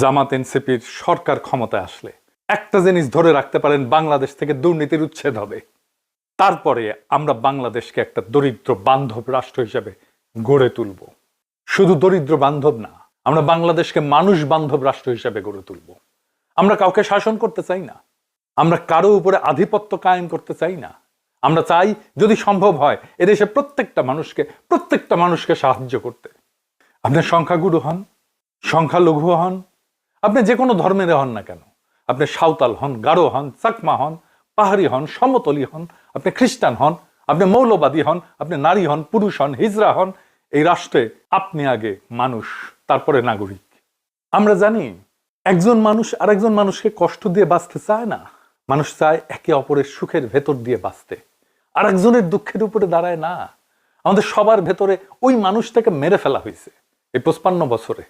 জামাত এনসিপির সরকার ক্ষমতায় আসলে একটা জিনিস ধরে রাখতে পারেন, বাংলাদেশ থেকে দুর্নীতির উচ্ছেদ হবে। তারপরে আমরা বাংলাদেশকে একটা দরিদ্র বান্ধব রাষ্ট্র হিসেবে গড়ে তুলব। শুধু দরিদ্র বান্ধব না, আমরা বাংলাদেশকে মানুষ বান্ধব রাষ্ট্র হিসেবে গড়ে তুলব। আমরা কাউকে শাসন করতে চাই না, আমরা কারো উপরে আধিপত্য কায়েম করতে চাই না। আমরা চাই যদি সম্ভব হয় এদেশে প্রত্যেকটা মানুষকে সাহায্য করতে। আপনি সংখ্যাগুরু হন, সংখ্যালঘু হন, আপনি যে কোনো ধর্মের হন না কেন, আপনি সাঁওতাল হন, গারো হন, চাকমা হন, পাহাড়ি হন, সমতলি হন, আপনি খ্রিস্টান হন, আপনি মৌলবাদী হন, আপনি নারী হন, পুরুষ হন, হিজড়া হন, এই রাষ্ট্রে আপনি আগে মানুষ, তারপরে নাগরিক। আমরা জানি একজন মানুষ আরেকজন মানুষকে কষ্ট দিয়ে বাঁচতে চায় না। মানুষ চায় একে অপরের সুখের ভেতর দিয়ে বাঁচতে, আরেকজনের দুঃখের উপরে দাঁড়ায় না। আমাদের সবার ভেতরে ওই মানুষটাকে মেরে ফেলা হয়েছে এই 55 বছরে।